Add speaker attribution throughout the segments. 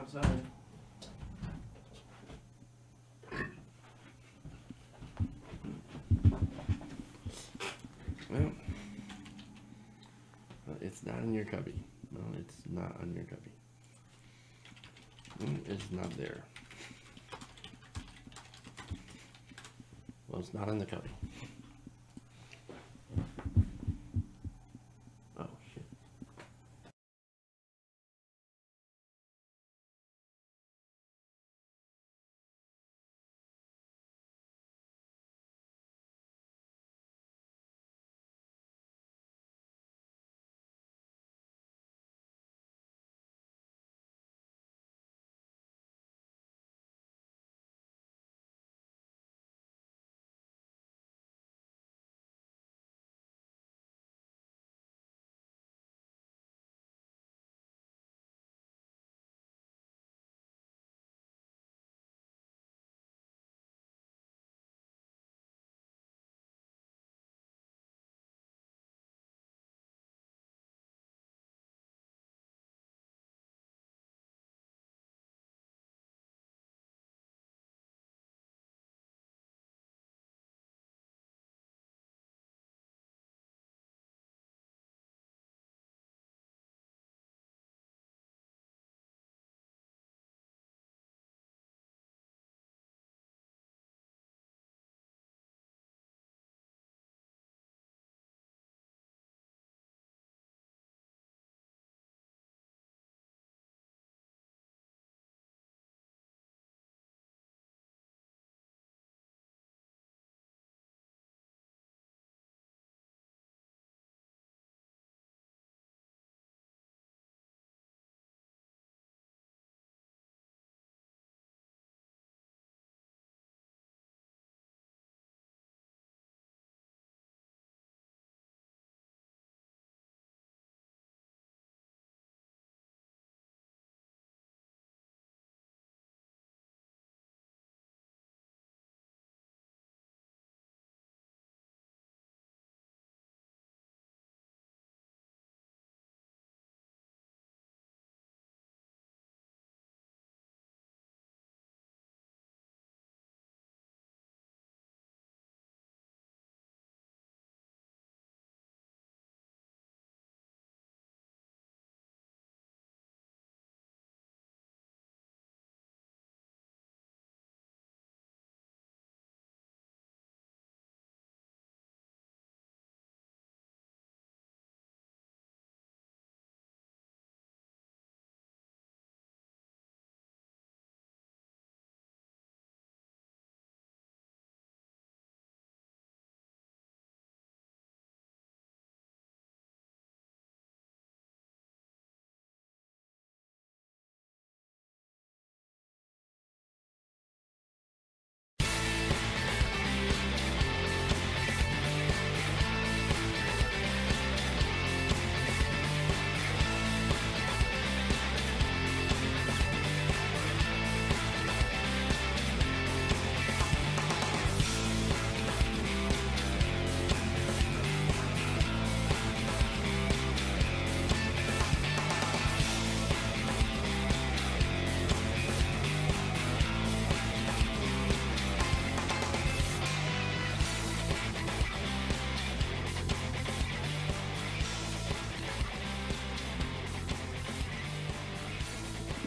Speaker 1: outside. Well, it's not in your cubby. No, it's not on your cubby. It's not there. Well, it's not in the cubby. Oh, shit.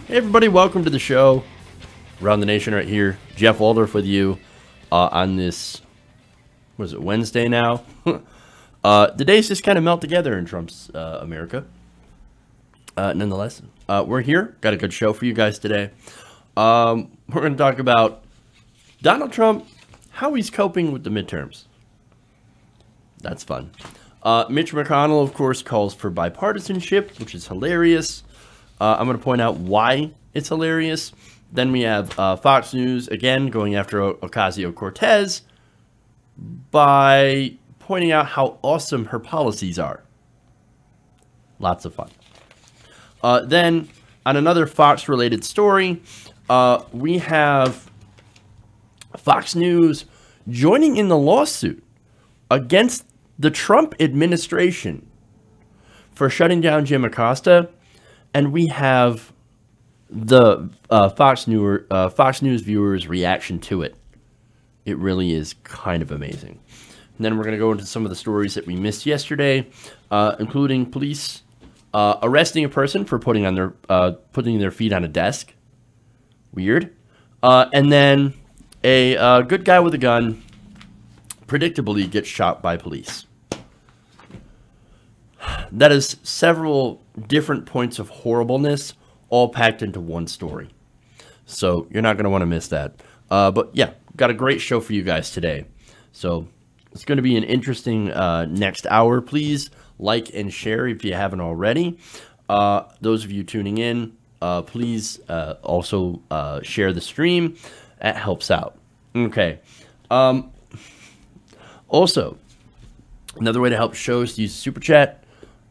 Speaker 1: Hey everybody, welcome to the show. Around the Nation right here. Jeff Waldorf with you on this, what is it, Wednesday now? The days just kind of melt together in Trump's America. Nonetheless, we're here. Got a good show for you guys today. We're going to talk about Donald Trump, how he's coping with the midterms. That's fun. Mitch McConnell, of course, calls for bipartisanship, which is hilarious. I'm going to point out why it's hilarious. Then we have Fox News, again, going after Ocasio-Cortez by pointing out how awesome her policies are. Lots of fun. Then, on another Fox-related story, we have Fox News joining in the lawsuit against the Trump administration for shutting down Jim Acosta. And we have the Fox News viewers' reaction to it. It really is kind of amazing. And then we're going to go into some of the stories that we missed yesterday, including police arresting a person for putting their feet on a desk. Weird. And then a good guy with a gun predictably gets shot by police. That is several different points of horribleness all packed into one story. So you're not going to want to miss that. But yeah, got a great show for you guys today. So it's going to be an interesting next hour. Please like and share if you haven't already. Those of you tuning in, please also share the stream. That helps out. Okay. Also, another way to help show is to use Super Chat.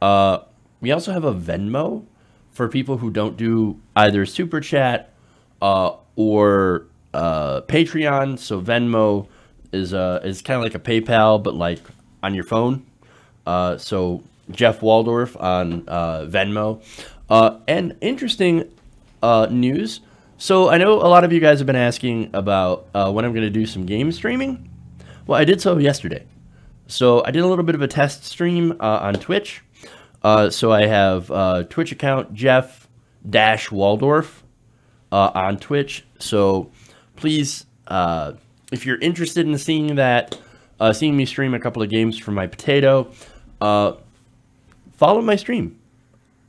Speaker 1: We also have a Venmo for people who don't do either Super Chat or Patreon. So Venmo is kind of like a PayPal, but like on your phone. So Jeff Waldorf on Venmo. And interesting news. So I know a lot of you guys have been asking about when I'm going to do some game streaming. Well, I did so yesterday. So I did a little bit of a test stream on Twitch. So I have Twitch account Jeff-Waldorf on Twitch. So please, if you're interested in seeing that, seeing me stream a couple of games from my potato, follow my stream.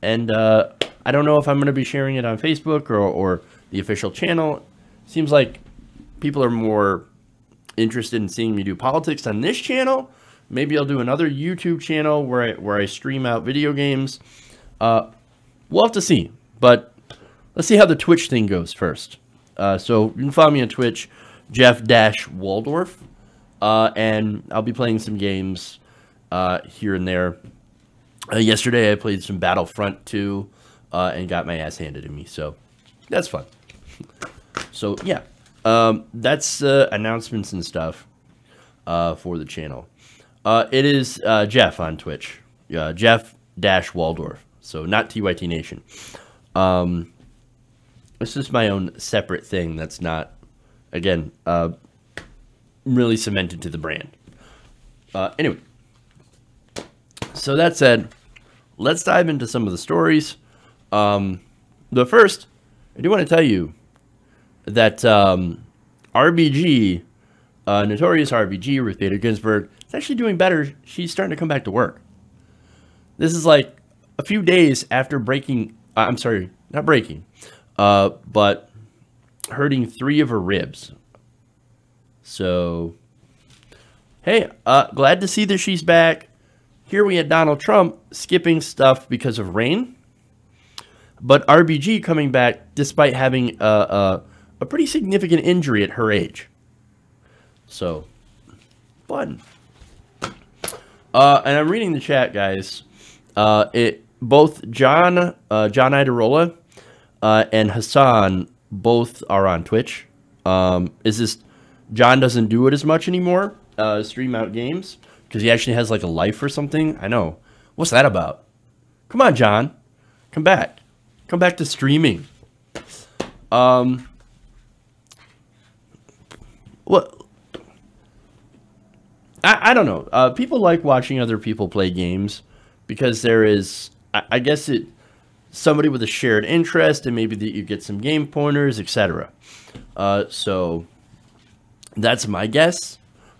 Speaker 1: And I don't know if I'm going to be sharing it on Facebook or the official channel. Seems like people are more interested in seeing me do politics on this channel. Maybe I'll do another YouTube channel where I stream out video games. We'll have to see. But let's see how the Twitch thing goes first. So you can follow me on Twitch, Jeff-Waldorf. And I'll be playing some games here and there. Yesterday I played some Battlefront 2 and got my ass handed to me. So that's fun. So yeah, that's announcements and stuff for the channel. It is Jeff on Twitch, Jeff-Waldorf, so not TYT Nation. It's just my own separate thing that's not, again, really cemented to the brand. Anyway, so that said, let's dive into some of the stories. But first, I do want to tell you that RBG, Notorious RBG, Ruth Bader Ginsburg, is actually doing better. She's starting to come back to work. This is like a few days after breaking, I'm sorry, not breaking, but hurting 3 of her ribs. So, hey, glad to see that she's back. Here we had Donald Trump skipping stuff because of rain. But RBG coming back despite having a pretty significant injury at her age. So, fun. And I'm reading the chat, guys. Both John Idarola and Hassan both are on Twitch. Is this John doesn't do it as much anymore? Stream out games because he actually has like a life or something. I know. What's that about? Come on, John. Come back. Come back to streaming. What? I don't know. People like watching other people play games because there is, I guess, somebody with a shared interest, and maybe that you get some game pointers, etc. So that's my guess.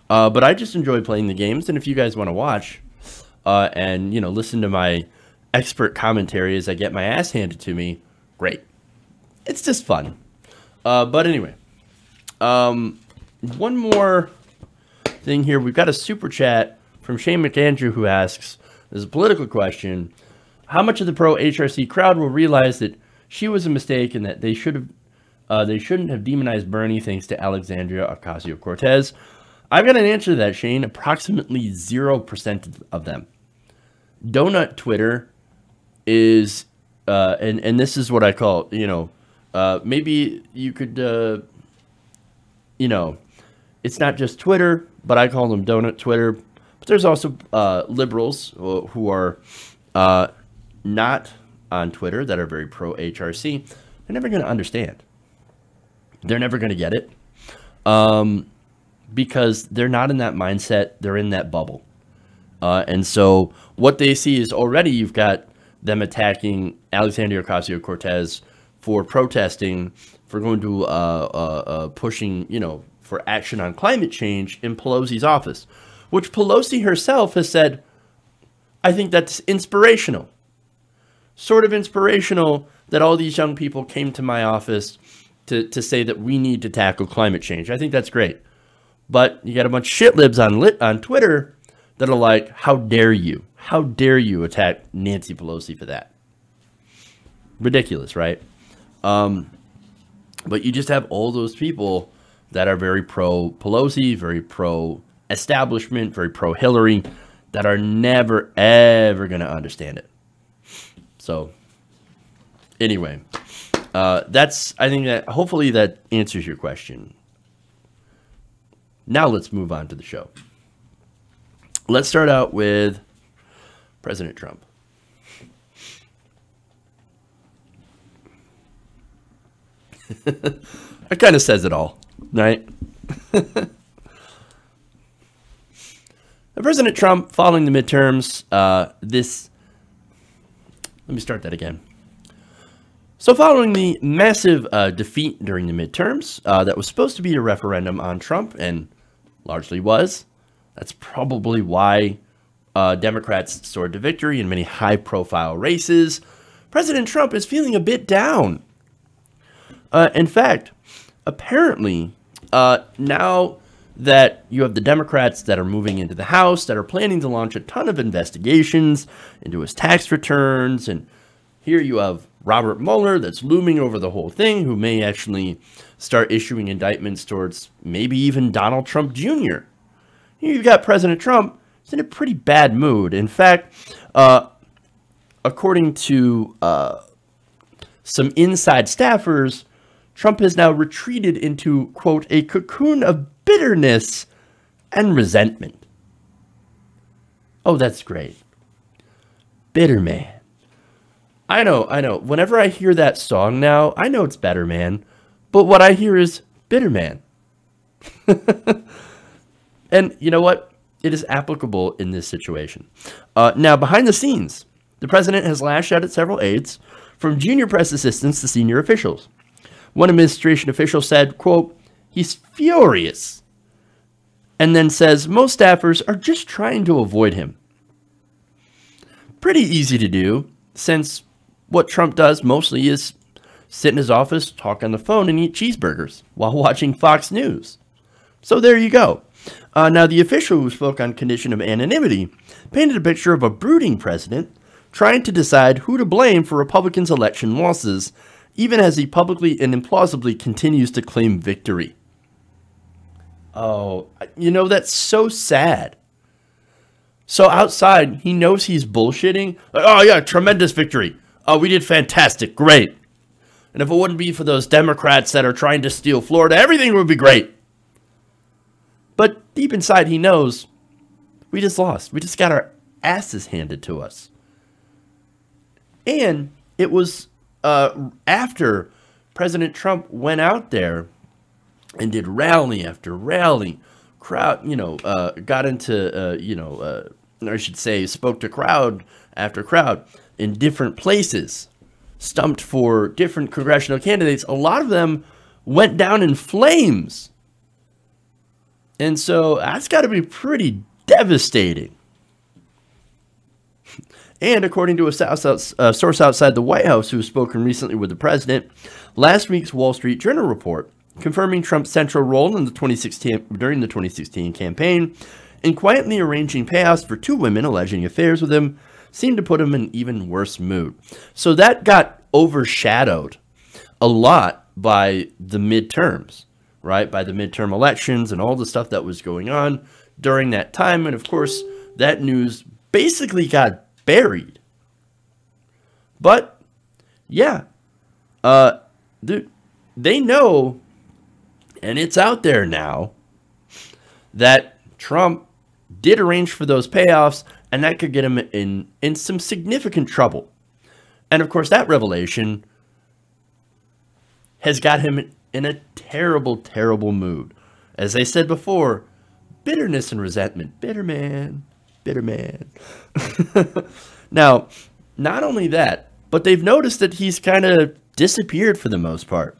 Speaker 1: But I just enjoy playing the games, and if you guys want to watch and listen to my expert commentary as I get my ass handed to me, great. It's just fun. But anyway, one more thing here. We've got a super chat from Shane McAndrew who asks, this is a political question, how much of the pro-HRC crowd will realize that she was a mistake and that they shouldn't have demonized Bernie thanks to Alexandria Ocasio-Cortez? I've got an answer to that, Shane. Approximately 0% of them. Donut Twitter is, and this is what I call, maybe you could, it's not just Twitter, but I call them Donut Twitter. But there's also liberals who are not on Twitter that are very pro-HRC. they're never going to understand. They're never going to get it because they're not in that mindset. They're in that bubble. And so what they see is already you've got them attacking Alexandria Ocasio-Cortez for protesting, for going to pushing, for action on climate change in Pelosi's office, which Pelosi herself has said, I think that's inspirational. Sort of inspirational that all these young people came to my office to say that we need to tackle climate change. I think that's great. But you got a bunch of shit libs on Twitter that are like, how dare you? How dare you attack Nancy Pelosi for that? Ridiculous, right? But you just have all those people that are very pro-Pelosi, very pro-establishment, very pro-Hillary, that are never, ever going to understand it. So, anyway, I think that hopefully that answers your question. Now let's move on to the show. Let's start out with President Trump. It kind of says it all, right? President Trump, following the midterms, let me start that again. So following the massive defeat during the midterms, that was supposed to be a referendum on Trump, and largely was, that's probably why Democrats soared to victory in many high-profile races. President Trump is feeling a bit down. In fact, apparently, now that you have the Democrats that are moving into the House, that are planning to launch a ton of investigations into his tax returns, and here you have Robert Mueller that's looming over the whole thing, who may actually start issuing indictments towards maybe even Donald Trump Jr. Here you've got President Trump. He's in a pretty bad mood. In fact, according to some inside staffers, Trump has now retreated into, quote, a cocoon of bitterness and resentment. Oh, that's great. Bitter man. I know. Whenever I hear that song now, I know it's Better Man, but what I hear is Bitter Man. And you know what? It is applicable in this situation. Now, behind the scenes, the president has lashed out at several aides, from junior press assistants to senior officials. One administration official said, quote, he's furious, and then says most staffers are just trying to avoid him. Pretty easy to do, since what Trump does mostly is sit in his office, talk on the phone, and eat cheeseburgers while watching Fox News. So there you go. Now, the official who spoke on condition of anonymity painted a picture of a brooding president trying to decide who to blame for Republicans' election losses, even as he publicly and implausibly continues to claim victory. Oh, that's so sad. So outside, he knows he's bullshitting. Like, oh, yeah, tremendous victory. Oh, we did fantastic. Great. And if it wouldn't be for those Democrats that are trying to steal Florida, everything would be great. But deep inside, he knows we just lost. We just got our asses handed to us. And it was after President Trump went out there and did rally after rally, crowd, got into, I should say, spoke to crowd after crowd in different places, stumped for different congressional candidates. A lot of them went down in flames. And so that's got to be pretty devastating. And according to a source outside the White House who has spoken recently with the president, last week's Wall Street Journal report confirming Trump's central role in during the 2016 campaign in quietly arranging payoffs for two women alleging affairs with him seemed to put him in an even worse mood. So that got overshadowed a lot by the midterms, right? By the midterm elections and all the stuff that was going on during that time. And of course, that news basically got buried. But yeah, they know, and it's out there now, that Trump did arrange for those payoffs, and that could get him in some significant trouble. And of course, that revelation has got him in a terrible, terrible mood. As I said before, bitterness and resentment. Bitter man. Bitter man. Now, not only that, but they've noticed that he's kind of disappeared for the most part.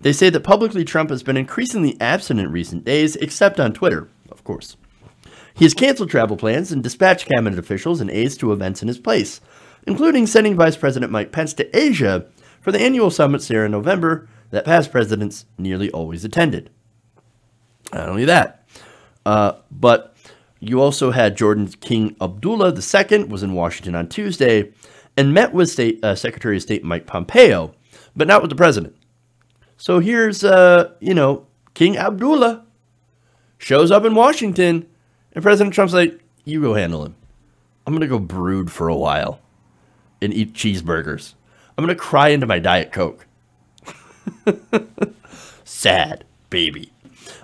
Speaker 1: They say that publicly Trump has been increasingly absent in recent days, except on Twitter, of course. He has canceled travel plans and dispatched cabinet officials and aides to events in his place, including sending Vice President Mike Pence to Asia for the annual summits there in November that past presidents nearly always attended. Not only that, but you also had Jordan's King Abdullah II was in Washington on Tuesday and met with Secretary of State Mike Pompeo, but not with the president. So here's, King Abdullah shows up in Washington, and President Trump's like, you go handle him. I'm going to go brood for a while and eat cheeseburgers. I'm going to cry into my Diet Coke. Sad, baby.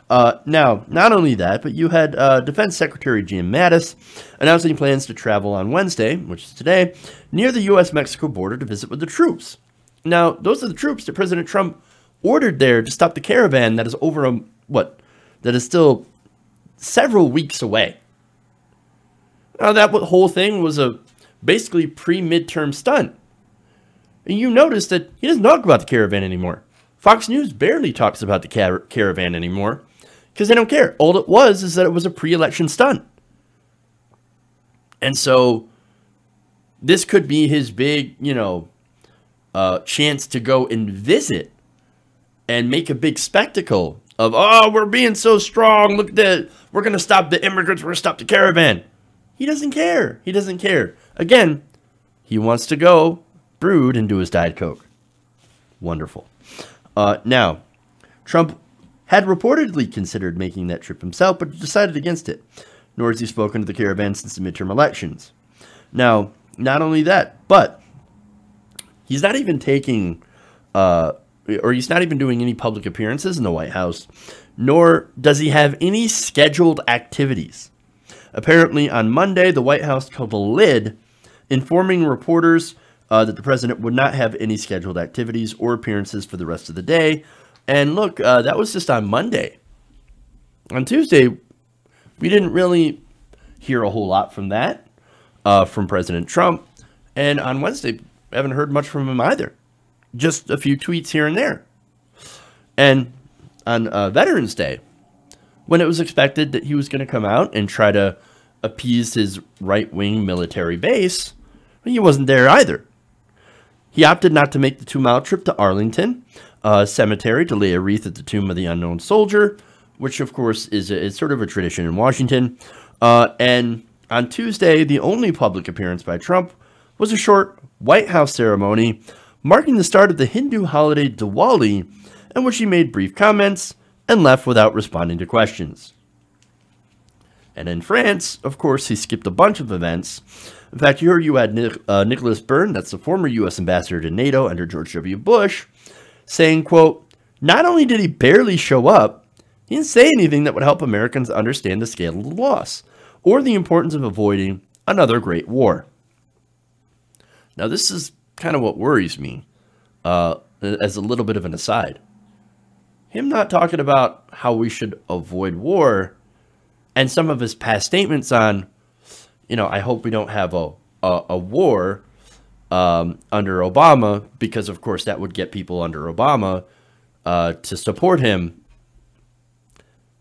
Speaker 1: Now, not only that, but you had Defense Secretary Jim Mattis announcing plans to travel on Wednesday, which is today, near the U.S.-Mexico border to visit with the troops. Now, those are the troops that President Trump ordered there to stop the caravan that is that is still several weeks away. Now, that whole thing was a basically pre-midterm stunt. And you notice that he doesn't talk about the caravan anymore. Fox News barely talks about the caravan anymore because they don't care. All it was is that it was a pre-election stunt. And so this could be his big, chance to go and visit and make a big spectacle of, oh, we're being so strong. Look at that. We're going to stop the immigrants. We're going to stop the caravan. He doesn't care. He doesn't care. Again, he wants to go brood and do his Diet Coke. Wonderful. Now, Trump had reportedly considered making that trip himself, but decided against it. Nor has he spoken to the caravan since the midterm elections. Now, not only that, but he's not even taking, he's not even doing any public appearances in the White House, nor does he have any scheduled activities. Apparently, on Monday, the White House called a lid, informing reporters that the president would not have any scheduled activities or appearances for the rest of the day. And look, that was just on Monday. On Tuesday, we didn't really hear a whole lot from that, from President Trump. And on Wednesday, I haven't heard much from him either. Just a few tweets here and there. And on Veterans Day, when it was expected that he was going to come out and try to appease his right-wing military base, he wasn't there either. He opted not to make the 2-mile trip to Arlington Cemetery to lay a wreath at the tomb of the unknown soldier, which, of course, is sort of a tradition in Washington. And on Tuesday, the only public appearance by Trump was a short White House ceremony marking the start of the Hindu holiday Diwali, in which he made brief comments and left without responding to questions. And in France, of course, he skipped a bunch of events. In fact, here you had Nicholas Byrne, that's the former U.S. ambassador to NATO under George W. Bush, saying, quote, not only did he barely show up, he didn't say anything that would help Americans understand the scale of the loss or the importance of avoiding another great war. Now, this is kind of what worries me, as a little bit of an aside. Him not talking about how we should avoid war and some of his past statements on, I hope we don't have a war under Obama, because, of course, that would get people under Obama to support him.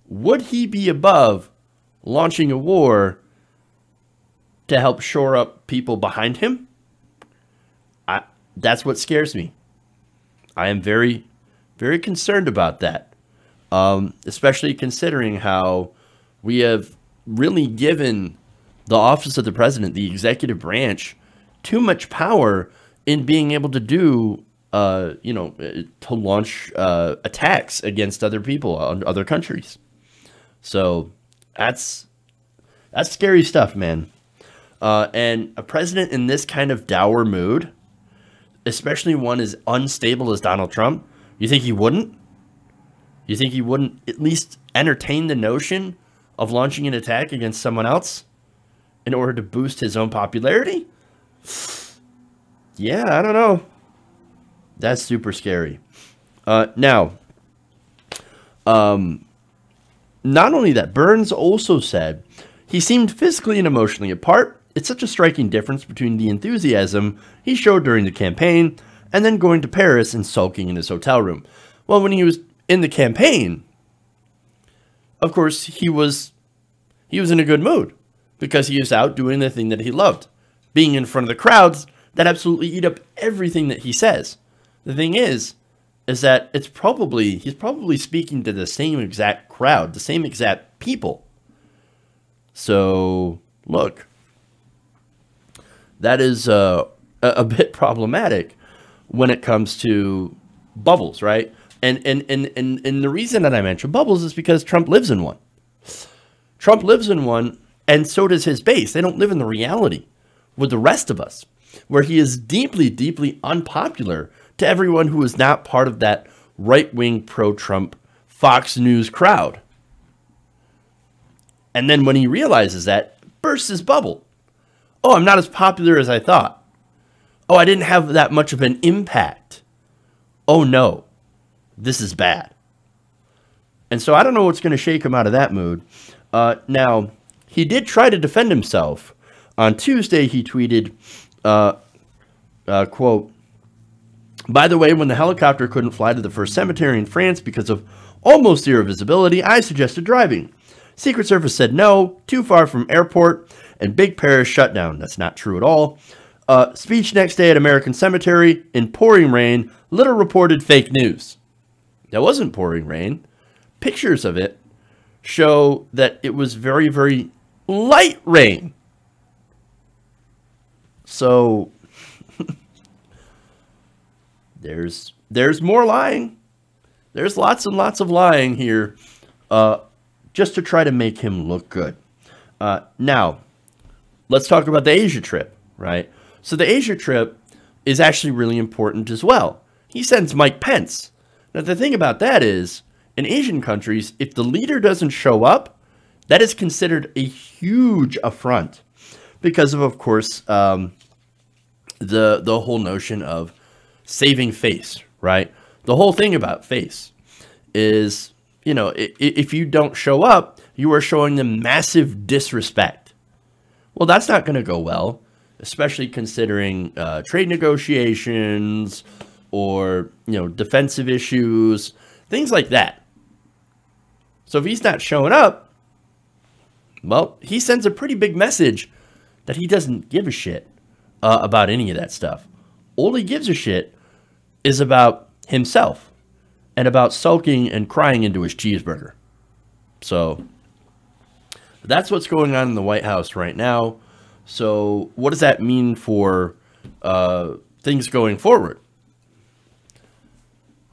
Speaker 1: Would he be above launching a war to help shore up people behind him? That's what scares me. I am very, very concerned about that, especially considering how we have really given the office of the president, the executive branch, too much power in being able to do, to launch attacks against other people, other countries. So that's scary stuff, man. And a president in this kind of dour mood, especially one as unstable as Donald Trump, you think he wouldn't? You think he wouldn't at least entertain the notion of launching an attack against someone else in order to boost his own popularity? Yeah, I don't know. That's super scary. Now, not only that, Burns also said he seemed physically and emotionally apart. It's such a striking difference between the enthusiasm he showed during the campaign and then going to Paris and sulking in his hotel room. Well, when he was in the campaign, of course, he was in a good mood because he was out doing the thing that he loved, being in front of the crowds that absolutely eat up everything that he says. The thing is that he's probably speaking to the same exact crowd, the same exact people. So, look, that is a bit problematic when it comes to bubbles, right? And the reason that I mention bubbles is because Trump lives in one. Trump lives in one, and so does his base. They don't live in the reality with the rest of us, where he is deeply, deeply unpopular to everyone who is not part of that right-wing pro-Trump Fox News crowd. And then when he realizes that, bursts his bubble. Oh, I'm not as popular as I thought. Oh, I didn't have that much of an impact. Oh, no. This is bad. And so I don't know what's going to shake him out of that mood. Now, he did try to defend himself. On Tuesday, he tweeted, quote, "By the way, when the helicopter couldn't fly to the first cemetery in France because of almost zero visibility, I suggested driving. Secret Service said no, too far from airport, and big Paris shut down." That's not true at all. Speech next day at American Cemetery in pouring rain. Little reported fake news. That wasn't pouring rain. Pictures of it show that it was very, very light rain. So there's more lying. There's lots and lots of lying here, just to try to make him look good. Now, let's talk about the Asia trip, right? So the Asia trip is actually really important as well. He sends Mike Pence. Now, the thing about that is, in Asian countries, if the leader doesn't show up, that is considered a huge affront because of course, the whole notion of saving face, right? The whole thing about face is, you know, if you don't show up, you are showing them massive disrespect. Well, that's not going to go well, especially considering trade negotiations or, you know, defensive issues, things like that. So if he's not showing up, well, he sends a pretty big message that he doesn't give a shit about any of that stuff. All he gives a shit is about himself and about sulking and crying into his cheeseburger. So that's what's going on in the White House right now. So what does that mean for things going forward?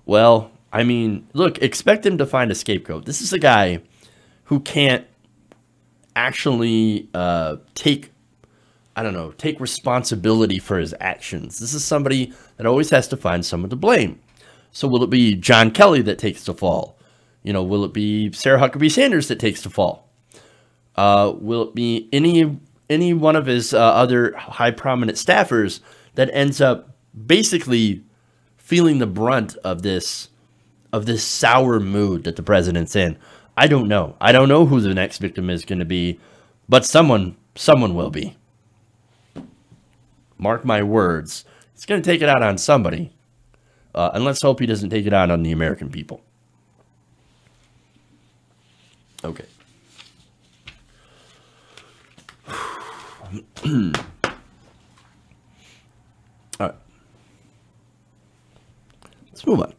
Speaker 1: Well, I mean, look, expect him to find a scapegoat. This is a guy who can't actually take responsibility for his actions. This is somebody that always has to find someone to blame. So will it be John Kelly that takes the fall? You know, will it be Sarah Huckabee Sanders that takes the fall? Will it be any one of his other high prominent staffers that ends up basically feeling the brunt of this sour mood that the president's in? I don't know. I don't know who the next victim is going to be, but someone will be. Mark my words. It's going to take it out on somebody. And let's hope he doesn't take it out on the American people. Okay. All right. Let's move on.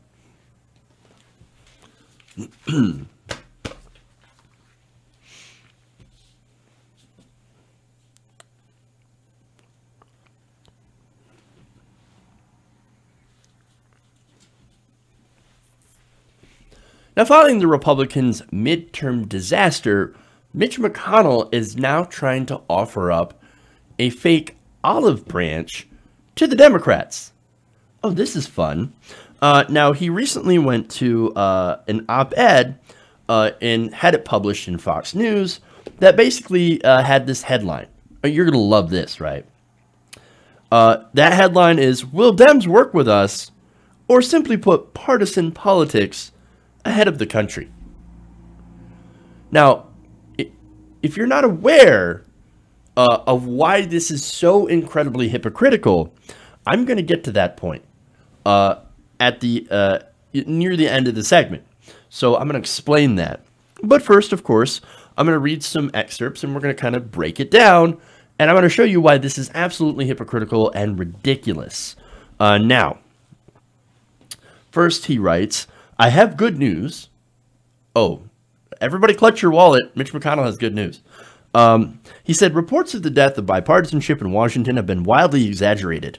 Speaker 1: Now, following the Republicans' midterm disaster, Mitch McConnell is now trying to offer up a fake olive branch to the Democrats. Oh, this is fun. Now, he recently went to an op-ed and had it published in Fox News that basically had this headline. You're going to love this, right? That headline is, "Will Dems work with us, or simply put, partisan politics ahead of the country. Now, if you're not aware of why this is so incredibly hypocritical, I'm going to get to that point at the near the end of the segment. So I'm going to explain that. But first, of course, I'm going to read some excerpts and we're going to kind of break it down. And I'm going to show you why this is absolutely hypocritical and ridiculous. Now, first he writes, I have good news. Oh, everybody clutch your wallet. Mitch McConnell has good news. He said, reports of the death of bipartisanship in Washington have been wildly exaggerated.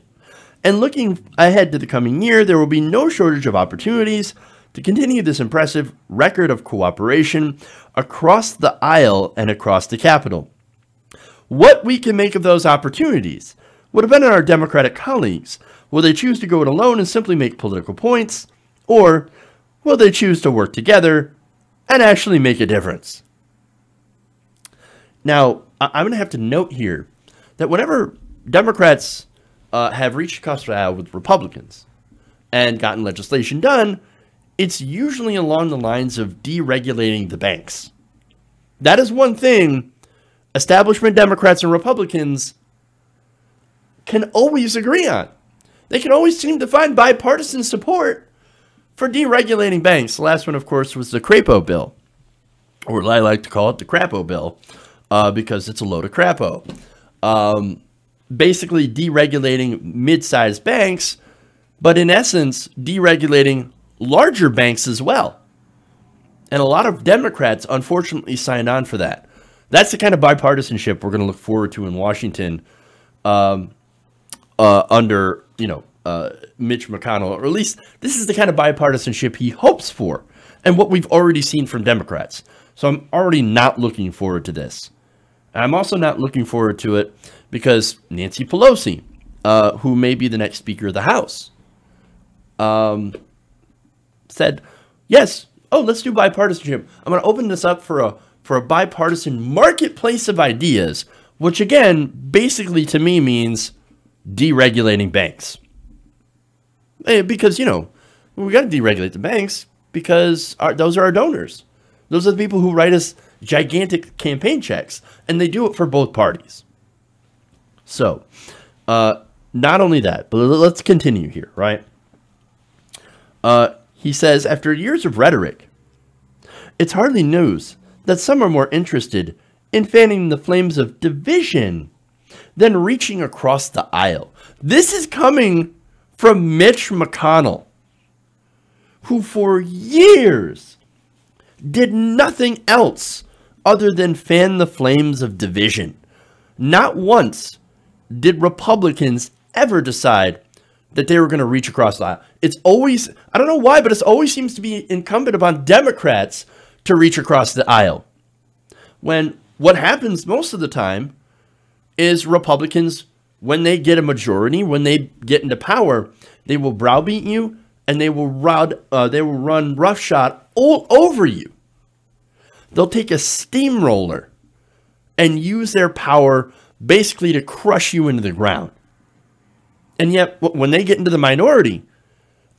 Speaker 1: And looking ahead to the coming year, there will be no shortage of opportunities to continue this impressive record of cooperation across the aisle and across the Capitol. What we can make of those opportunities would depend on our Democratic colleagues. Will they choose to go it alone and simply make political points? Or will they choose to work together and actually make a difference? Now, I'm going to have to note here that whenever Democrats have reached across the aisle with Republicans and gotten legislation done, it's usually along the lines of deregulating the banks. That is one thing establishment Democrats and Republicans can always agree on. They can always seem to find bipartisan support for deregulating banks. The last one, of course, was the Crapo bill, or I like to call it the Crapo bill, because it's a load of crapo. Basically deregulating mid-sized banks, but in essence, deregulating larger banks as well. And a lot of Democrats, unfortunately, signed on for that. That's the kind of bipartisanship we're going to look forward to in Washington under, Mitch McConnell. Or at least this is the kind of bipartisanship he hopes for and what we've already seen from Democrats. So I'm already not looking forward to this. I'm also not looking forward to it because Nancy Pelosi, who may be the next Speaker of the House, said, yes, let's do bipartisanship. I'm going to open this up for a bipartisan marketplace of ideas, which again, basically to me means deregulating banks. Because, we got to deregulate the banks because those are our donors. Those are the people who write us gigantic campaign checks, and they do it for both parties. So, not only that, but let's continue here, right? He says, after years of rhetoric, it's hardly news that some are more interested in fanning the flames of division than reaching across the aisle. This is coming from Mitch McConnell, who for years did nothing else other than fan the flames of division. Not once did Republicans ever decide that they were going to reach across the aisle. It's always, I don't know why, but it always seems to be incumbent upon Democrats to reach across the aisle. When what happens most of the time is Republicans, when they get a majority, when they get into power, they will browbeat you and they will run roughshod all over you. They'll take a steamroller and use their power basically to crush you into the ground. And yet, when they get into the minority,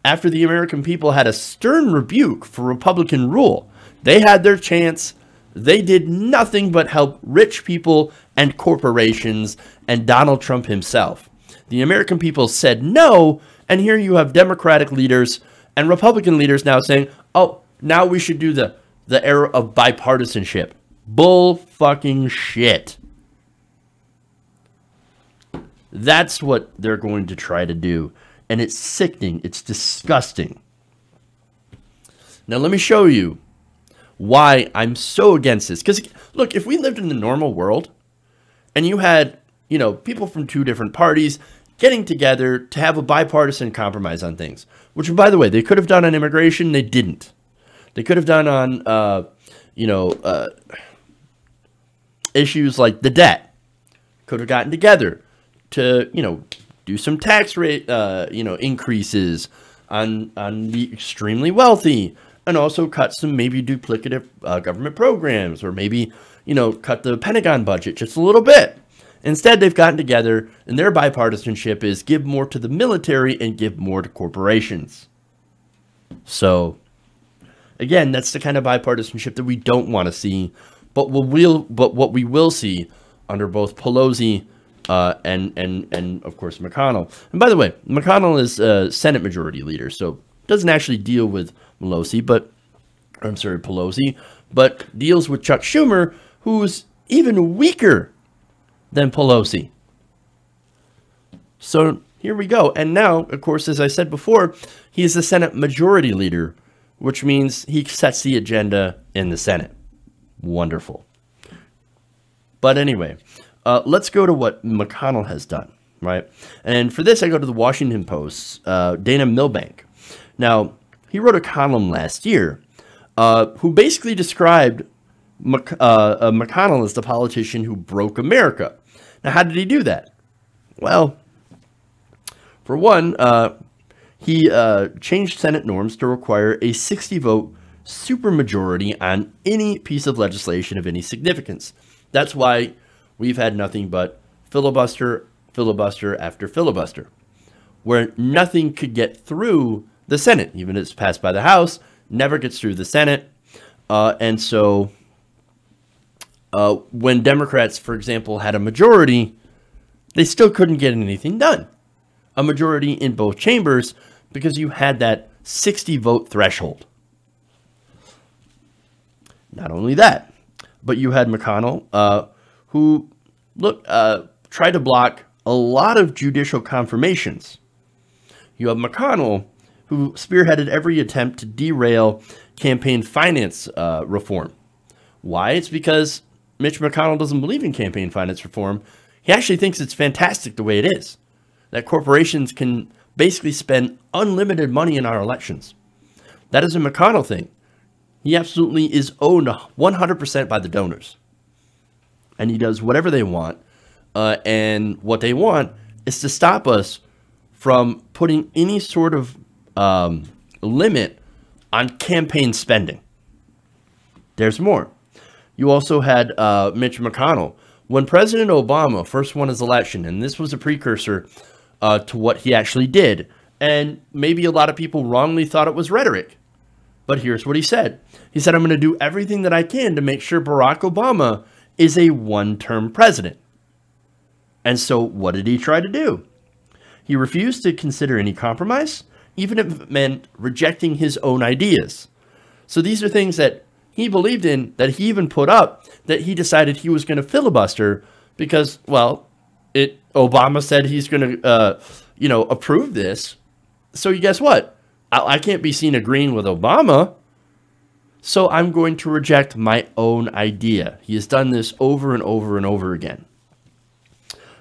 Speaker 1: after the American people had a stern rebuke for Republican rule, they had their chance. They did nothing but help rich people and corporations and Donald Trump himself. The American people said no, and here you have Democratic leaders and Republican leaders now saying, now we should do the era of bipartisanship. Bull fucking shit. That's what they're going to try to do. And it's sickening. It's disgusting. Now, let me show you why I'm so against this. Because, look, if we lived in the normal world and you had, people from two different parties getting together to have a bipartisan compromise on things, which, by the way, they could have done on immigration. They didn't. They could have done on, issues like the debt. Could have gotten together to, do some tax rate, increases on the extremely wealthy, and also cut some maybe duplicative government programs, or maybe, cut the Pentagon budget just a little bit. Instead, they've gotten together, and their bipartisanship is give more to the military and give more to corporations. So, again, that's the kind of bipartisanship that we don't want to see, but what we will see under both Pelosi and of course McConnell. And by the way, McConnell is Senate Majority Leader, so doesn't actually deal with Pelosi, but deals with Chuck Schumer, who's even weaker than Pelosi. So here we go. And now, of course, as I said before, he's the Senate Majority Leader, which means he sets the agenda in the Senate. Wonderful. But anyway, let's go to what McConnell has done, right? And for this, I go to the Washington Post's Dana Milbank. Now, he wrote a column last year who basically described McConnell as the politician who broke America. Now, how did he do that? Well, for one, he changed Senate norms to require a 60-vote supermajority on any piece of legislation of any significance. That's why we've had nothing but filibuster after filibuster, where nothing could get through the Senate. Even if it's passed by the House, never gets through the Senate. And so when Democrats, for example, had a majority, they still couldn't get anything done. A majority in both chambers because you had that 60-vote threshold. Not only that, but you had McConnell, who tried to block a lot of judicial confirmations. You have McConnell, who spearheaded every attempt to derail campaign finance reform. Why? It's because Mitch McConnell doesn't believe in campaign finance reform. He actually thinks it's fantastic the way it is, that corporations can basically spend unlimited money in our elections. That is a McConnell thing. He absolutely is owned 100% by the donors. And he does whatever they want. And what they want is to stop us from putting any sort of limit on campaign spending. There's more. You also had Mitch McConnell. When President Obama first won his election, and this was a precursor to what he actually did, and maybe a lot of people wrongly thought it was rhetoric, but here's what he said. He said, I'm going to do everything that I can to make sure Barack Obama is a one-term president. And so what did he try to do? He refused to consider any compromise, even if it meant rejecting his own ideas. So these are things that he believed in, that he even put up, that he decided he was going to filibuster because, well, Obama said he's going to, approve this. So you guess what? I can't be seen agreeing with Obama. So I'm going to reject my own idea. He has done this over and over and over again.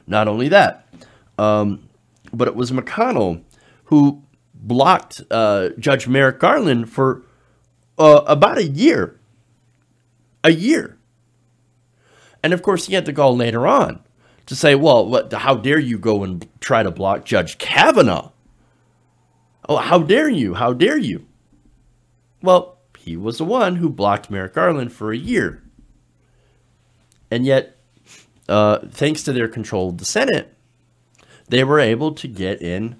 Speaker 1: Not only that, but it was McConnell who blocked Judge Merrick Garland for about a year. A year. And of course, he had to go later on to say, well, how dare you go and try to block Judge Kavanaugh? Oh, how dare you? How dare you? Well, he was the one who blocked Merrick Garland for a year. And yet, thanks to their control of the Senate, they were able to get in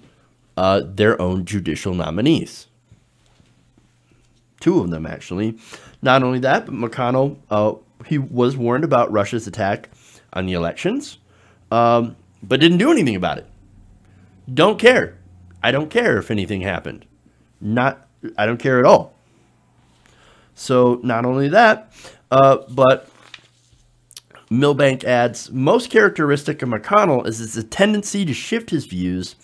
Speaker 1: their own judicial nominees. Two of them, actually. Not only that, but McConnell, he was warned about Russia's attack on the elections, but didn't do anything about it. Don't care. I don't care if anything happened. I don't care at all. So not only that, but Milbank adds, most characteristic of McConnell is his tendency to shift his views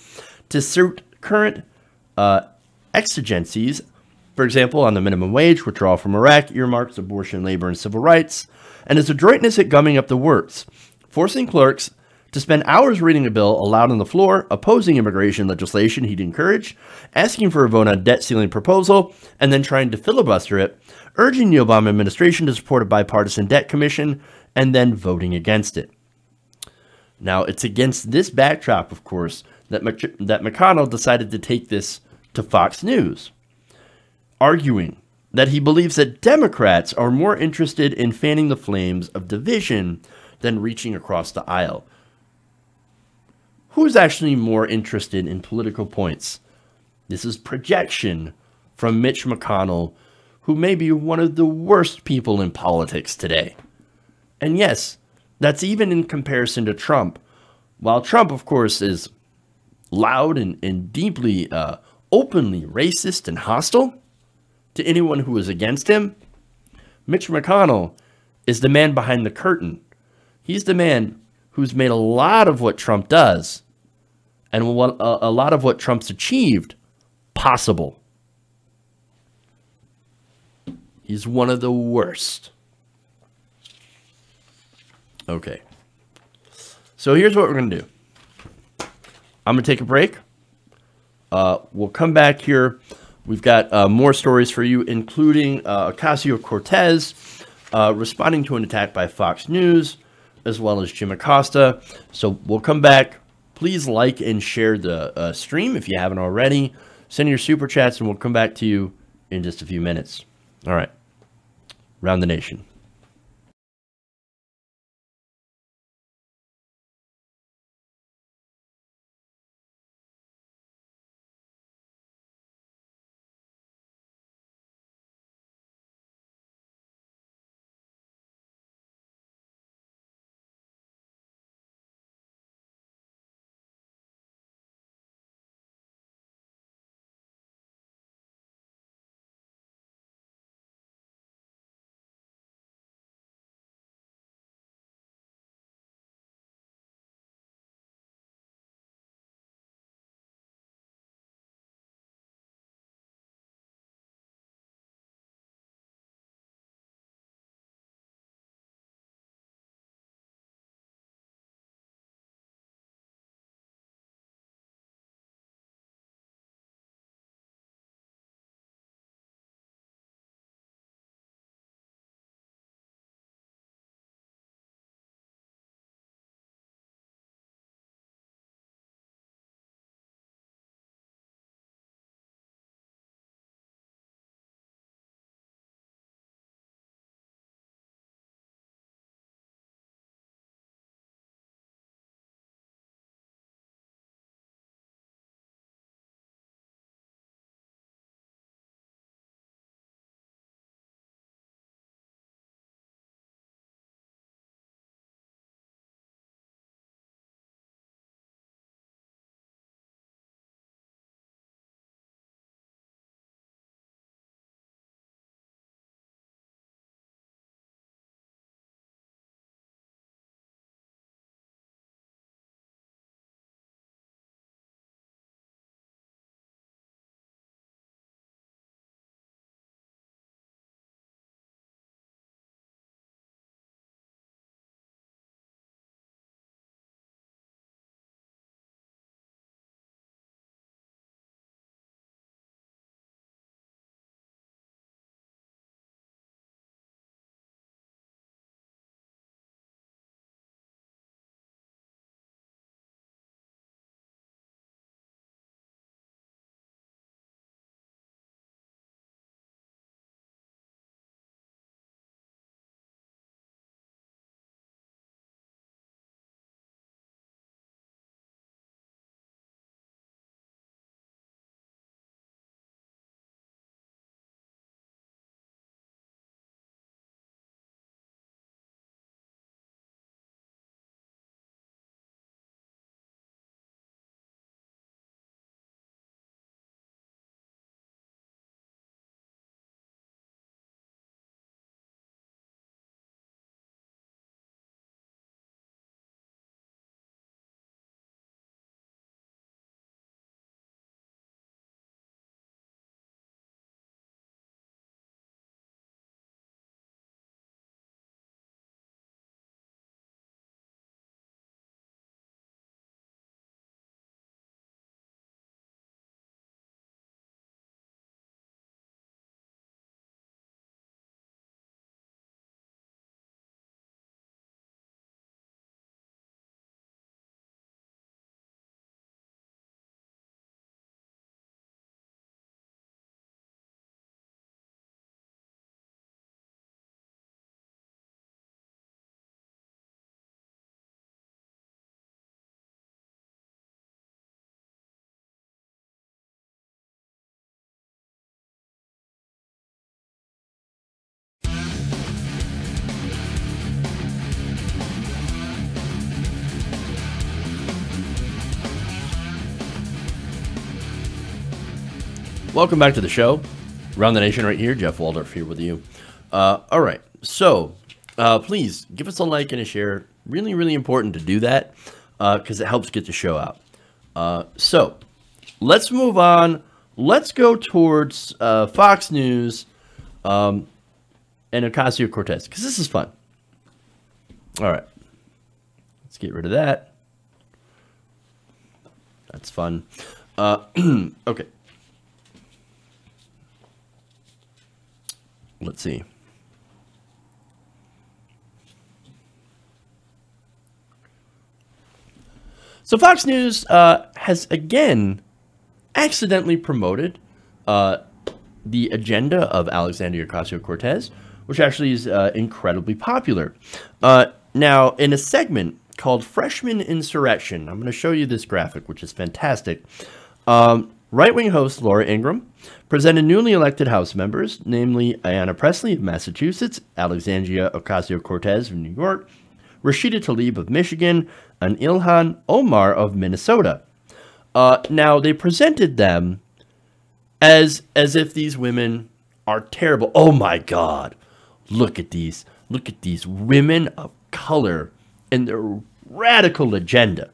Speaker 1: to suit current exigencies. For example, on the minimum wage, withdrawal from Iraq, earmarks, abortion, labor, and civil rights, and his adroitness at gumming up the works, forcing clerks to spend hours reading a bill aloud on the floor, opposing immigration legislation he'd encourage, asking for a vote on debt ceiling proposal, and then trying to filibuster it, urging the Obama administration to support a bipartisan debt commission, and then voting against it. Now, it's against this backdrop, of course, that McConnell decided to take this to Fox News, arguing that he believes that Democrats are more interested in fanning the flames of division than reaching across the aisle. Who's actually more interested in political points? This is projection from Mitch McConnell, who may be one of the worst people in politics today. And yes, that's even in comparison to Trump. While Trump, of course, is loud and deeply, openly racist and hostile to anyone who is against him, Mitch McConnell is the man behind the curtain. He's the man who's made a lot of what Trump does and a lot of what Trump's achieved possible. He's one of the worst. Okay. So here's what we're going to do. I'm going to take a break. We'll come back here. We've got more stories for you, including Ocasio-Cortez responding to an attack by Fox News, as well as Jim Acosta. So we'll come back. Please like and share the stream if you haven't already. Send your super chats, and we'll come back to you in just a few minutes. All right. Round the nation. Welcome back to the show. Around the Nation right here. Jeff Waldorf here with you. All right. So, please give us a like and a share. Really, really important to do that because it helps get the show out. So, let's move on. Let's go towards Fox News and Ocasio-Cortez because this is fun. All right. Let's get rid of that. That's fun. Okay. Let's see. So Fox News has again accidentally promoted the agenda of Alexandria Ocasio-Cortez, which actually is incredibly popular. Now, in a segment called Freshman Insurrection, I'm going to show you this graphic, which is fantastic. Right-wing host Laura Ingraham presented newly elected House members, namely Ayanna Pressley of Massachusetts, Alexandria Ocasio-Cortez of New York, Rashida Tlaib of Michigan, and Ilhan Omar of Minnesota. Now, they presented them as if these women are terrible. Oh my God. Look at these. Look at these women of color and their radical agenda.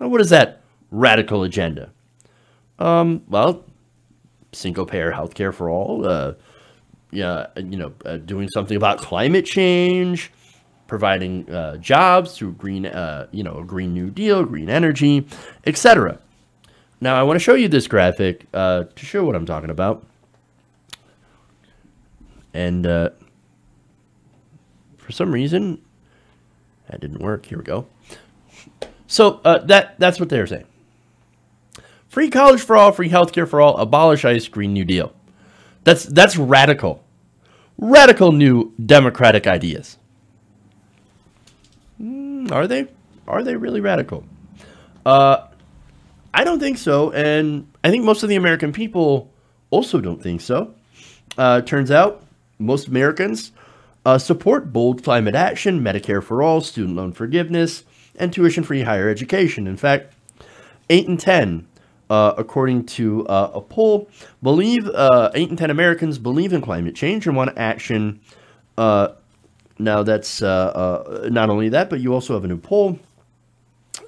Speaker 1: Now, what is that radical agenda? Well, single-payer healthcare for all, doing something about climate change, providing jobs through green, a Green New Deal, green energy, etc. Now, I want to show you this graphic to show what I'm talking about. And for some reason, that didn't work. Here we go. So that's what they're saying. Free college for all, free healthcare for all, abolish ICE, Green New Deal. That's radical. Radical new democratic ideas. Are they? Are they really radical? I don't think so, and I think most of the American people also don't think so. Turns out most Americans support bold climate action, Medicare for all, student loan forgiveness, and tuition-free higher education. In fact, 8 in 10, according to a poll, 8 in 10 Americans believe in climate change and want action. Now, that's not only that, but you also have a new poll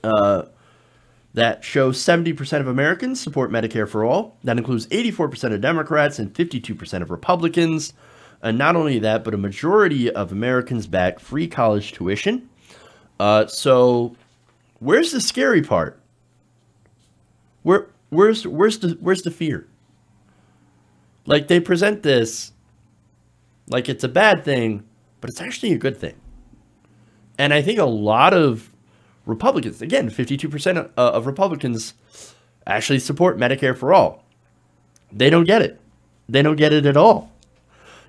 Speaker 1: that shows 70% of Americans support Medicare for all. That includes 84% of Democrats and 52% of Republicans. And not only that, but a majority of Americans back free college tuition. So where's the scary part? Where's the fear? Like, they present this like it's a bad thing, but it's actually a good thing. And I think a lot of Republicans, again, 52% of Republicans actually support Medicare for all. They don't get it. They don't get it at all.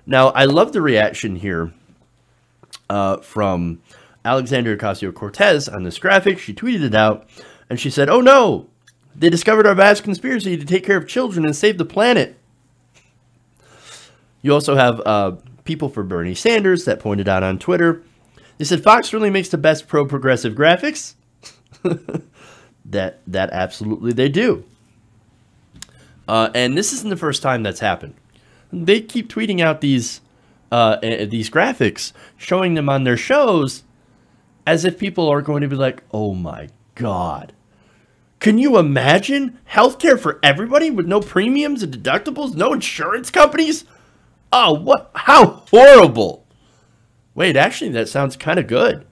Speaker 1: Now, I love the reaction here from Alexandria Ocasio-Cortez on this graphic. She tweeted it out, and she said, "Oh no, they discovered our vast conspiracy to take care of children and save the planet." You also have people for Bernie Sanders that pointed out on Twitter. They said, "Fox really makes the best pro-progressive graphics." That absolutely they do. And this isn't the first time that's happened. They keep tweeting out these graphics, showing them on their shows, as if people are going to be like, "Oh my God. Can you imagine healthcare for everybody with no premiums and deductibles, no insurance companies? Oh, what? How horrible!" Wait, actually, that sounds kind of good.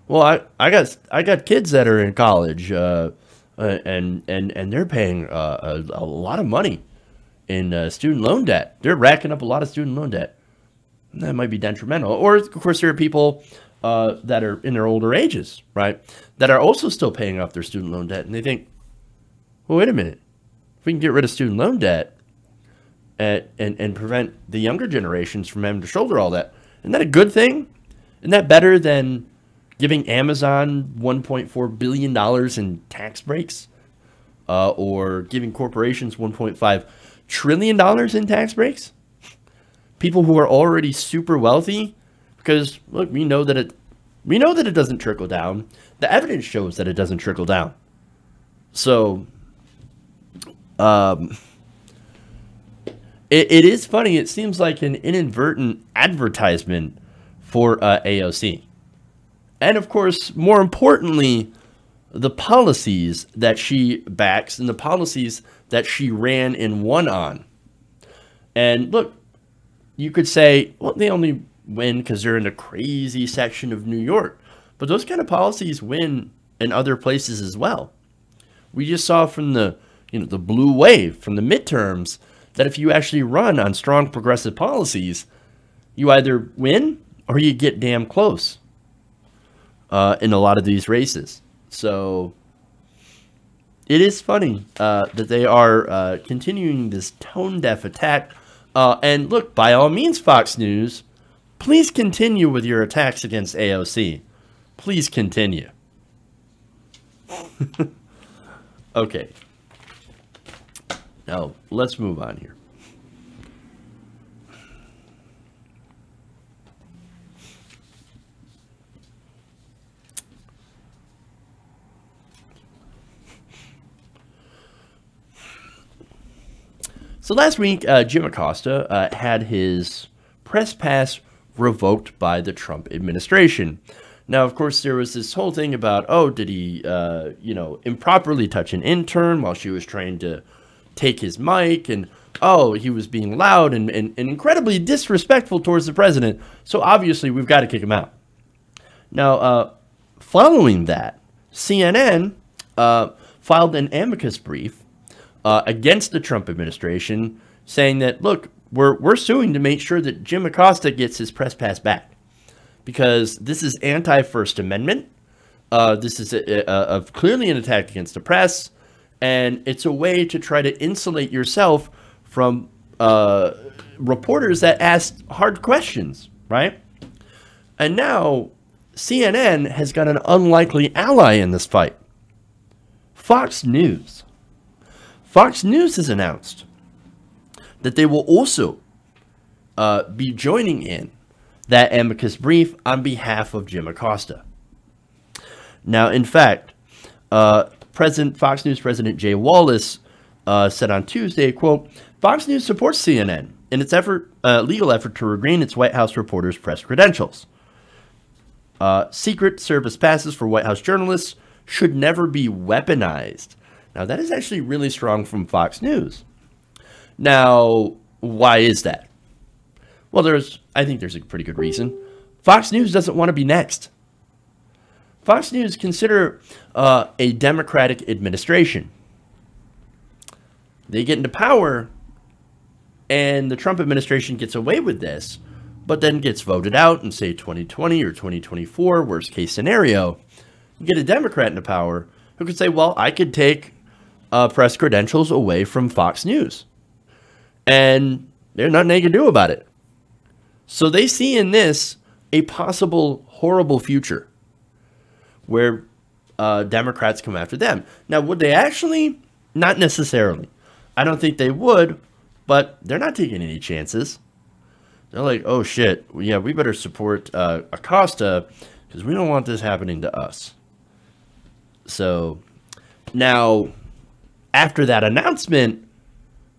Speaker 1: Well, I got kids that are in college, and they're paying a lot of money in student loan debt. They're racking up a lot of student loan debt. That might be detrimental. Or, of course, there are people that are in their older ages, right, that are also still paying off their student loan debt, and they think, well, wait a minute. If we can get rid of student loan debt and prevent the younger generations from having to shoulder all that, isn't that a good thing? Isn't that better than giving Amazon $1.4 billion in tax breaks? Or giving corporations $1.5 trillion in tax breaks? People who are already super wealthy? Because, look, we know that it doesn't trickle down. The evidence shows that it doesn't trickle down. So, it is funny. It seems like an inadvertent advertisement for AOC. And of course, more importantly, the policies that she backs and the policies that she ran and won on. And look, you could say, well, they only win because they're in a crazy section of New York. But those kind of policies win in other places as well. We just saw from the blue wave from the midterms that if you actually run on strong progressive policies, you either win or you get damn close in a lot of these races. So it is funny that they are continuing this tone-deaf attack. And look, by all means, Fox News, please continue with your attacks against AOC. Please continue. Okay. Now, let's move on here. So last week, Jim Acosta had his press pass revoked by the Trump administration. Now, of course, there was this whole thing about, oh, did he, improperly touch an intern while she was trying to take his mic? And, oh, he was being loud and incredibly disrespectful towards the president. So obviously, we've got to kick him out. Now, following that, CNN filed an amicus brief against the Trump administration, saying that, look, we're suing to make sure that Jim Acosta gets his press pass back, because this is anti-First Amendment. This is clearly an attack against the press, and it's a way to try to insulate yourself from reporters that ask hard questions, right? And now CNN has got an unlikely ally in this fight. Fox News. Fox News has announced that they will also be joining in that amicus brief on behalf of Jim Acosta. Now, in fact, Fox News President Jay Wallace said on Tuesday, quote, Fox News supports CNN in its legal effort to regain its White House reporters' press credentials. Secret Service passes for White House journalists should never be weaponized. Now, that is actually really strong from Fox News. Now, why is that? Well, I think there's a pretty good reason. Fox News doesn't want to be next. Fox News consider a Democratic administration. They get into power, and the Trump administration gets away with this, but then gets voted out in, say, 2020 or 2024, worst case scenario. You get a Democrat into power who could say, well, I could take press credentials away from Fox News. And there's nothing they can do about it. So they see in this a possible horrible future where Democrats come after them. Now, would they actually? Not necessarily. I don't think they would, but they're not taking any chances. They're like, oh, shit, yeah, we better support Acosta because we don't want this happening to us. So now, after that announcement,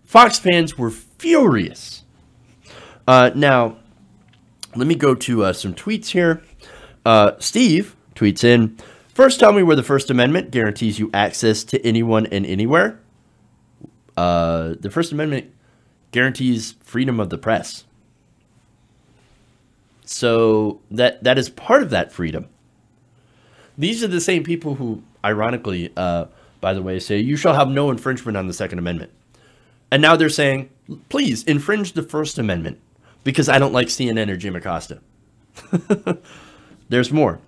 Speaker 1: Fox fans were furious. Now, let me go to some tweets here. Steve tweets in, first, tell me where the First Amendment guarantees you access to anyone and anywhere. The First Amendment guarantees freedom of the press. So that is part of that freedom. These are the same people who, ironically, by the way, say you shall have no infringement on the Second Amendment. And now they're saying, please infringe the First Amendment because I don't like CNN or Jim Acosta. There's more.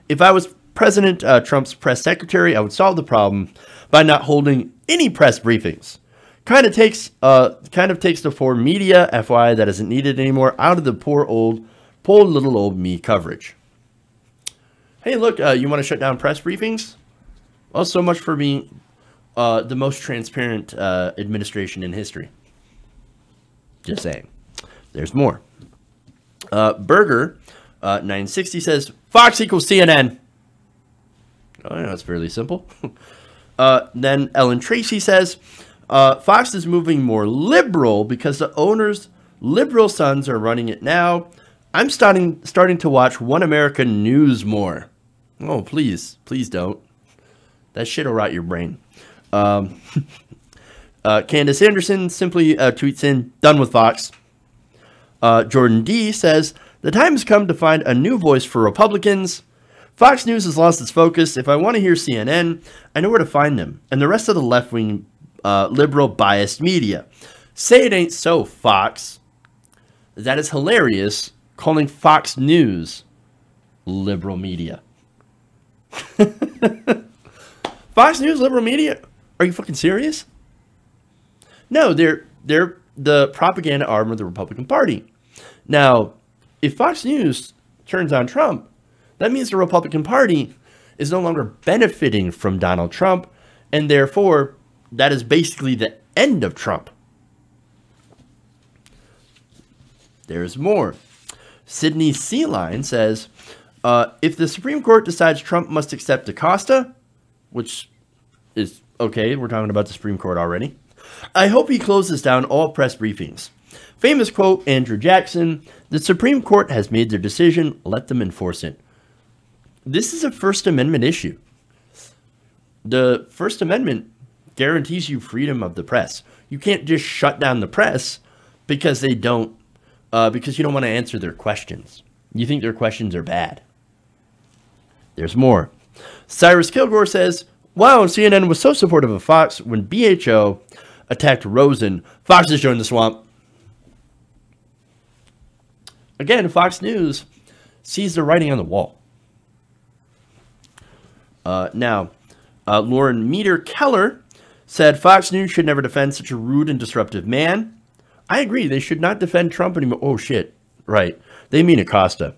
Speaker 1: If I was President Trump's press secretary, I would solve the problem by not holding any press briefings. Kind of takes the poor media, FYI, that isn't needed anymore, out of the poor little old me coverage. Hey, look, you want to shut down press briefings? Well, so much for being the most transparent administration in history. Just saying. There's more. Burger 960 says, Fox equals CNN. Oh, yeah, that's fairly simple. Then Ellen Tracy says, Fox is moving more liberal because the owner's liberal sons are running it now. I'm starting to watch One American News more. Oh, please don't. That shit'll rot your brain. Candace Anderson simply tweets in, done with Fox. Jordan D says, the time has come to find a new voice for Republicans. Fox News has lost its focus. If I want to hear CNN, I know where to find them. And the rest of the left-wing liberal biased media. Say it ain't so, Fox. That is hilarious, calling Fox News liberal media. Fox News liberal media? Are you fucking serious? No, they're the propaganda arm of the Republican Party. Now, if Fox News turns on Trump, that means the Republican Party is no longer benefiting from Donald Trump, and therefore, that is basically the end of Trump. There's more. Sydney Sealine says, if the Supreme Court decides Trump must accept DaCosta, which is okay, we're talking about the Supreme Court already, I hope he closes down all press briefings. Famous quote, Andrew Jackson, the Supreme Court has made their decision, let them enforce it. This is a First Amendment issue. The First Amendment guarantees you freedom of the press. You can't just shut down the press because they don't, because you don't want to answer their questions. You think their questions are bad. There's more. Cyrus Kilgore says, wow, CNN was so supportive of Fox when BHO attacked Rosen. Fox has joined the swamp. Again, Fox News sees the writing on the wall. Now, Lauren Meter Keller said Fox News should never defend such a rude and disruptive man. I agree. They should not defend Trump anymore. Oh, shit. Right. They mean Acosta.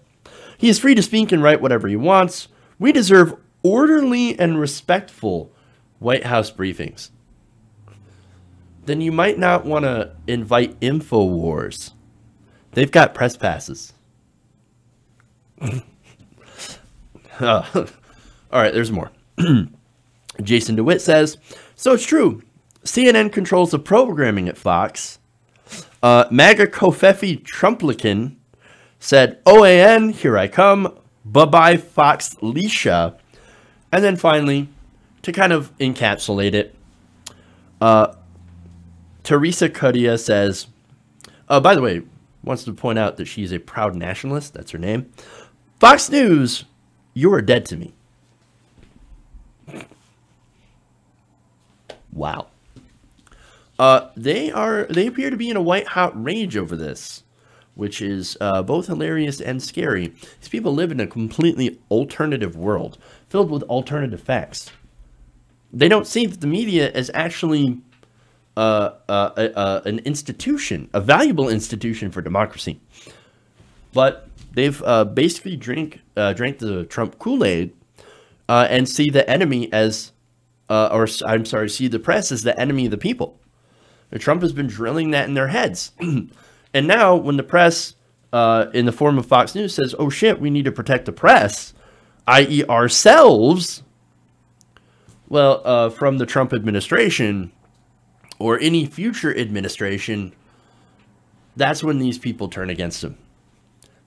Speaker 1: He is free to speak and write whatever he wants. We deserve orderly and respectful White House briefings. Then you might not want to invite InfoWars. They've got press passes. All right, there's more. Jason DeWitt says, so it's true. CNN controls the programming at Fox. MAGA Kofefi Trumplican said, OAN, here I come. Bye-bye, Fox Leisha. And then finally, to kind of encapsulate it, Teresa Cudia says, by the way, wants to point out that she's a proud nationalist. That's her name. Fox News, you are dead to me. Wow. They appear to be in a white hot rage over this, which is both hilarious and scary. These people live in a completely alternative world filled with alternative facts. They don't see that the media is actually an institution, a valuable institution for democracy. But they've basically drank the Trump Kool-Aid and see the enemy as, see the press as the enemy of the people. And Trump has been drilling that in their heads. And now when the press, in the form of Fox News, says, oh shit, we need to protect the press, i.e. ourselves, well, from the Trump administration or any future administration, that's when these people turn against him.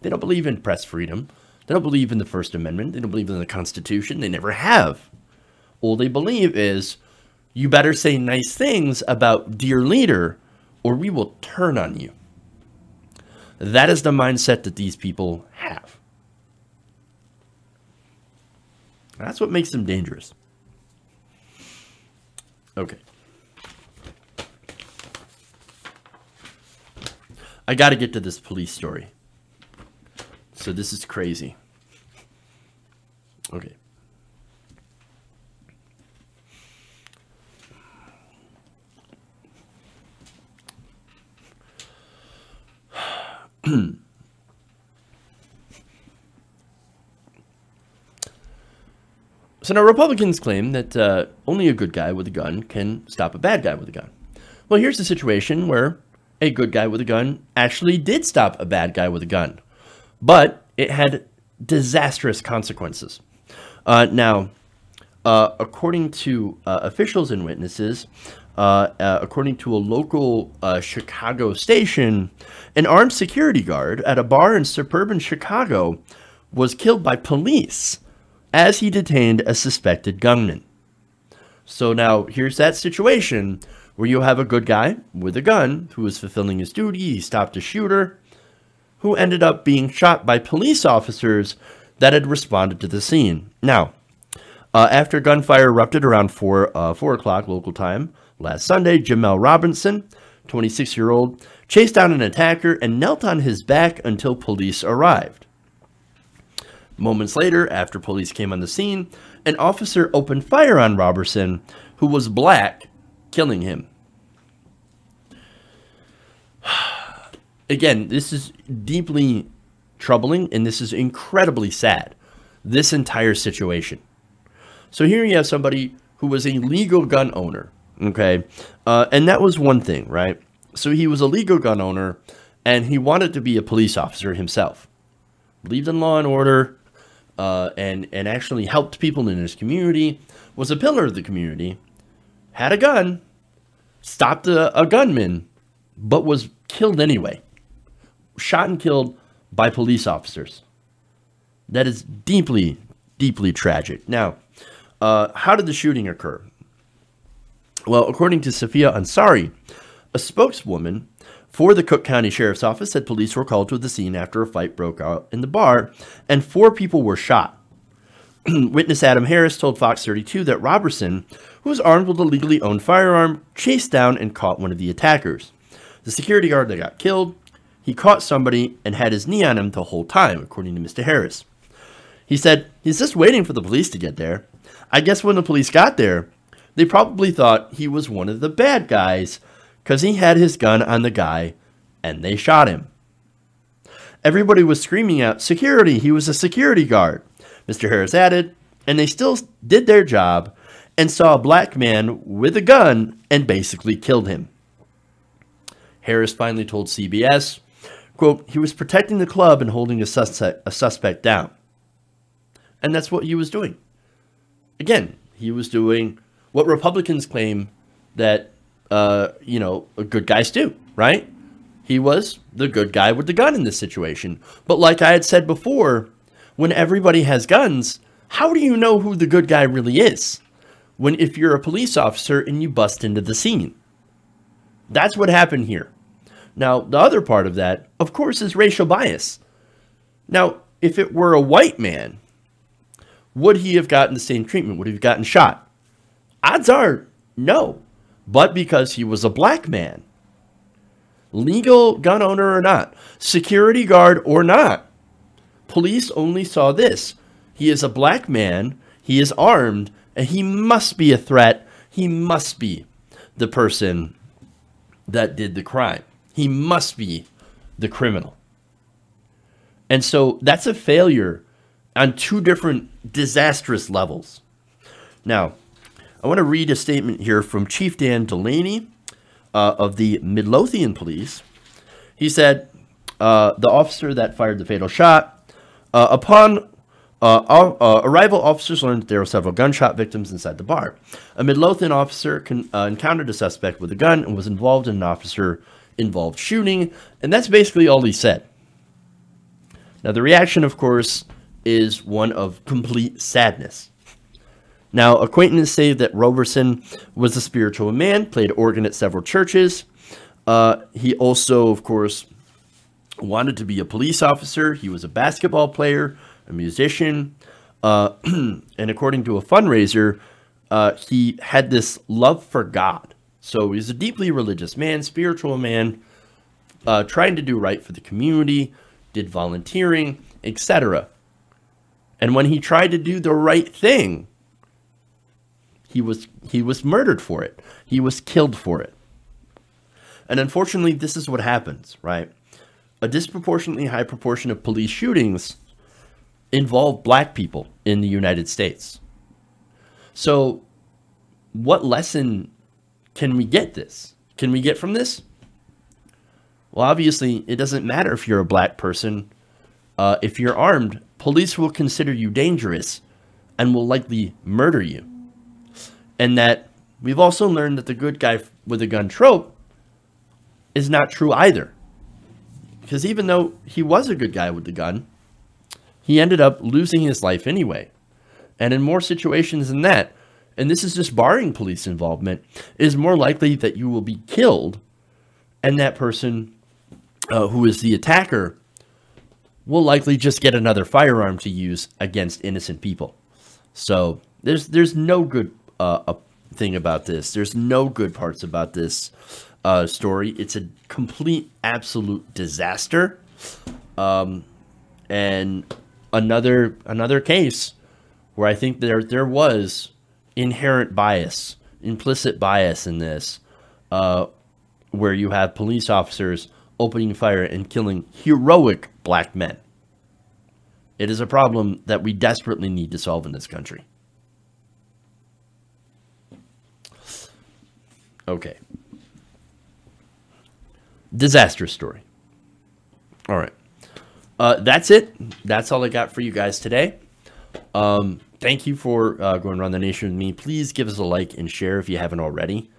Speaker 1: They don't believe in press freedom. They don't believe in the First Amendment. They don't believe in the Constitution. They never have. All they believe is, you better say nice things about dear leader, or we will turn on you. That is the mindset that these people have. That's what makes them dangerous. Okay. I got to get to this police story. So this is crazy. Okay. So now Republicans claim that only a good guy with a gun can stop a bad guy with a gun. Well, here's a situation where a good guy with a gun actually did stop a bad guy with a gun, but it had disastrous consequences. Now, according to officials and witnesses, according to a local Chicago station, an armed security guard at a bar in suburban Chicago was killed by police as he detained a suspected gunman. So now here's that situation where you have a good guy with a gun who was fulfilling his duty. He stopped a shooter who ended up being shot by police officers that had responded to the scene. Now, after gunfire erupted around 4 o'clock local time last Sunday, Jamel Robinson, 26-year-old, chased down an attacker and knelt on his back until police arrived. Moments later, after police came on the scene, an officer opened fire on Robertson, who was black, killing him. Again, this is deeply troubling, and this is incredibly sad, this entire situation. So here you have somebody who was a legal gun owner, okay? And that was one thing, right? So he was a legal gun owner, and he wanted to be a police officer himself. Believed in law and order, and actually helped people in his community, was a pillar of the community, had a gun, stopped a gunman, but was killed anyway. Shot and killed by police officers. That is deeply, deeply tragic. Now, how did the shooting occur? Well, according to Safia Ansari, a spokeswoman for the Cook County Sheriff's Office, said police were called to the scene after a fight broke out in the bar and 4 people were shot. Witness Adam Harris told Fox 32 that Robertson, who was armed with a legally owned firearm, chased down and caught one of the attackers. The security guard that got killed, he caught somebody and had his knee on him the whole time, according to Mr. Harris. He said, he's just waiting for the police to get there. I guess when the police got there, they probably thought he was one of the bad guys because he had his gun on the guy and they shot him. Everybody was screaming out, security, he was a security guard. Mr. Harris added, and they still did their job and saw a black man with a gun and basically killed him. Harris finally told CBS, quote, he was protecting the club and holding a suspect down. And that's what he was doing. Again, he was doing what Republicans claim that, good guys do, right? He was the good guy with the gun in this situation. But like I had said before, when everybody has guns, how do you know who the good guy really is? If you're a police officer and you bust into the scene. That's what happened here. Now, the other part of that, of course, is racial bias. Now, if it were a white man, would he have gotten the same treatment? Would he have gotten shot? Odds are no. But because he was a black man, legal gun owner or not, security guard or not, police only saw this. He is a black man, he is armed, and he must be a threat. He must be the person that did the crime. He must be the criminal. And so that's a failure on 2 different disastrous levels. Now, I want to read a statement here from Chief Dan Delaney of the Midlothian Police. He said, the officer that fired the fatal shot, upon arrival, officers learned that there were several gunshot victims inside the bar. A Midlothian officer encountered a suspect with a gun and was involved in an officer-involved shooting, and that's basically all he said. Now, the reaction, of course, is one of complete sadness. Now, acquaintances say that Robertson was a spiritual man, played organ at several churches. He also, of course, wanted to be a police officer. He was a basketball player, a musician, and according to a fundraiser, he had this love for God. So he's a deeply religious man, spiritual man, trying to do right for the community, did volunteering, etc. And when he tried to do the right thing, he was murdered for it. He was killed for it. And unfortunately, this is what happens, right? A disproportionately high proportion of police shootings involve black people in the United States. So what lesson can we get from this? Well, obviously, it doesn't matter if you're a black person. If you're armed, police will consider you dangerous and will likely murder you. And that we've also learned that the good guy with a gun trope is not true either. Because even though he was a good guy with the gun, he ended up losing his life anyway. And in more situations than that, and this is just barring police involvement, it is more likely that you will be killed and that person who is the attacker will likely just get another firearm to use against innocent people. So there's no good thing about this. There's no good parts about this story. It's a complete, absolute disaster. And another case where I think there was inherent bias, implicit bias in this, where you have police officers opening fire and killing heroic black men. It is a problem that we desperately need to solve in this country. Okay. Disastrous story. All right. That's it. That's all I got for you guys today. Thank you for going around the nation with me. Please give us a like and share if you haven't already.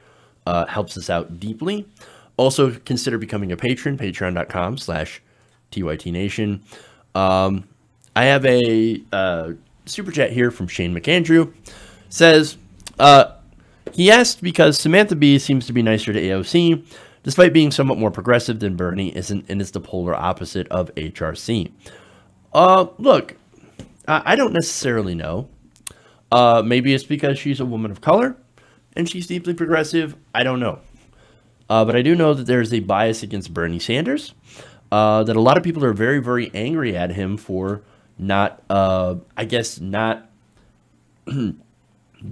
Speaker 1: Helps us out deeply. Also, consider becoming a patron, patreon.com/TYTNation. I have a super chat here from Shane McAndrew. Says, he asked because Samantha Bee seems to be nicer to AOC, despite being somewhat more progressive than Bernie isn't, and is the polar opposite of HRC. Look, I don't necessarily know. Maybe it's because she's a woman of color and she's deeply progressive. I don't know. But I do know that there's a bias against Bernie Sanders, that a lot of people are very, very angry at him for not, I guess, not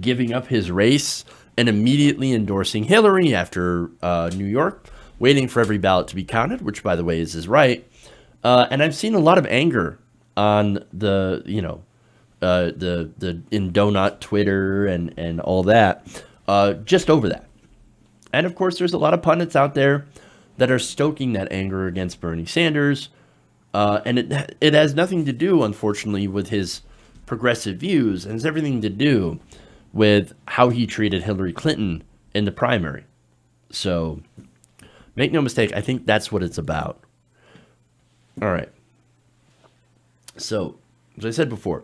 Speaker 1: giving up his race and immediately endorsing Hillary after New York, waiting for every ballot to be counted, which, by the way, is his right. And I've seen a lot of anger on the, in Donut Twitter and all that, just over that. And of course, there's a lot of pundits out there that are stoking that anger against Bernie Sanders. And it has nothing to do, unfortunately, with his progressive views, and it's everything to do with how he treated Hillary Clinton in the primary. So make no mistake, I think that's what it's about. All right. So, as I said before,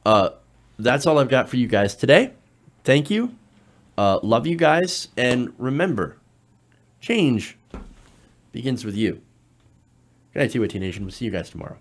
Speaker 1: that's all I've got for you guys today. Thank you. Love you guys. And remember, change begins with you. Good night, TYT Nation. We'll see you guys tomorrow.